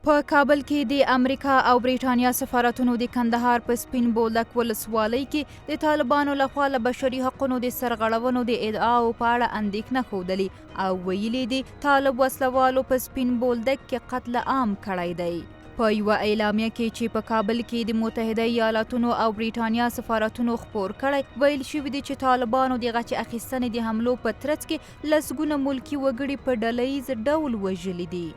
په کابل کې د امریکا او بریټانیا سفارتونو د کندهار په سپین بولدک ولسوالۍ کې د طالبانو لخوا له بشري حقونو د سرغړونو د ادعاو په اړه اندېښنه ښودلې او ویلي دي طالب وسلوالو په سپین بولدک کې قتل عام کړی دی. په یوه اعلامیه کې چې په کابل کې د متحده ایالاتونو او بریټانیا سفارتونو خپور کړی ویل شوي دي چې طالبانو د غچ اخیستنې د حملو په ترڅ کې لسګونه ملکي وګړي په ډله ییز ډول وژلي دي.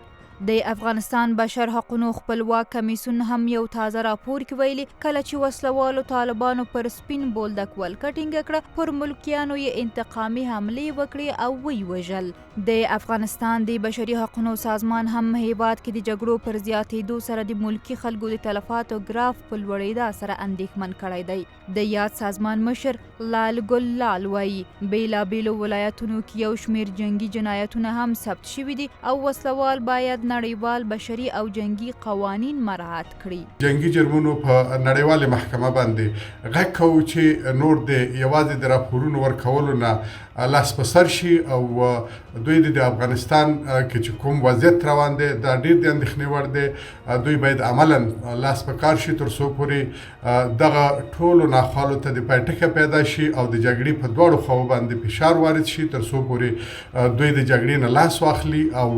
د افغانستان بشر حقونو خپلواک کمیسیون هم یو تازه راپور کې ویلي کله چې وسلوالو طالبانو پر سپین بولدک ولکه ټینګه کړه پر ملکیانو یې انتقامي حملې وکړې او ویې وژل. د افغانستان د بشري حقونو سازمان هم هیواد کې د جګړو پر زیاتېدو سره د ملکي خلکو د تلفاتو ګراف په لوړېدا سره اندېښمن کړی دی. د یاد سازمان مشر لال ګل لال وایي بیلابیلو ولایتونو کې یو شمېر جنګي جنایتونه هم ثبت شوي دي او وسلوال باید نړیوال بشري او جنگي قوانین مراعات کړي. جنگي جرمونو په نړیواله محکمه باندې غږ کوو چې نور د یوازې د راپورونو ورکولو نه لاس په سر شي او دوی د افغانستان کې چې کوم وضعیت روان دی دا ډېر د اندېښنې وړ دی. دوی باید عملا لاس په کار شي تر څو پورې دغه ټولو ناخوالو ته د پای ټکی پیدا شي او د جګړې په دواړو خواو باندې فشار وارد شي تر څو پورې دوی د جګړې نه لاس واخلي او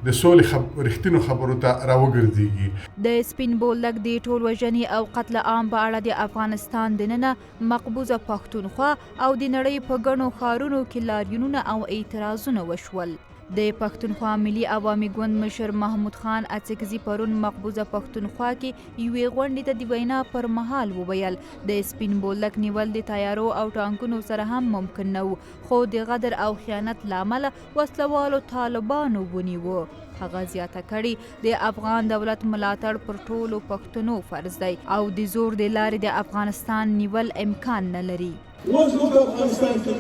د سولې رښتینو خبرو ته راوګرځېږي. د سپین بولدک د ټول وژنې او قتل عام په اړه د افغانستان دننه مقبوضه پښتونخوا او د نړۍ په ګڼو ښارونو کې لاریونونه او اعتراضونه وشول. د پښتونخوا ملي عوامي ګوند مشر محمود خان اڅکزي پرون مقبوضه پښتونخوا کې یوې غونډې ته د وینا پر مهال وویل د سپین بولدک نیول د تیارو او ټانکونو سره هم ممکن نه و خو د غدر او خیانت له امله وسلوالو طالبانو ونیوه. هغه زیاته کړي د افغان دولت ملاتړ پر ټولو پښتنو فرض دی او د زور د لارې د افغانستان نیول امکان نه لري. اوس موږ په افغانستان کې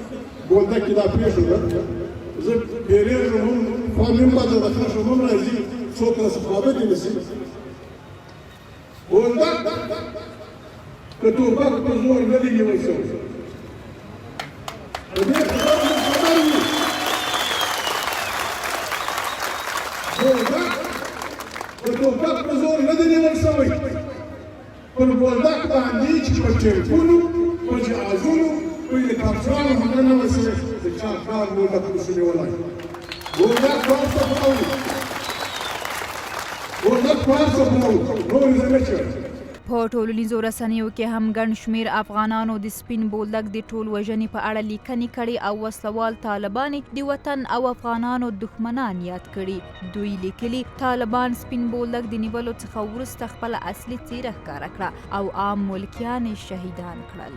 بولدک کې دا پېښه زه پیریږم هم خوا مې هم باید د خلکو هم راځي څوک راڅخه خبر دې نه شي. بولدک که ټوپک په زور نه دی نیول شوی د دې خبرې خبر وي. بولدک د ټوپک په زور نه دی نیول شوی پر بولدک باندې چې په ټیپونو په جهازونو په هلیکاپټرانو حمله نه وشوې د چا کار بولدک نشو نیولی. بولدک په هر څه پوه بولدک په هر څه پوه نور زه نه چوم. په ټولنیزو رسنیو کې هم ګڼ شمېر افغانانو د سپین بولدک د ټول وژنې په اړه لیکنې کړي او وسلوال طالبانې د وطن او افغانانو دښمنان یاد کړي. دوی لیکلي طالبان سپین بولدک د نیولو څخه وروسته خپله اصلي څېره ښکاره کړه او عام ملکیان یې شهیدان کړل.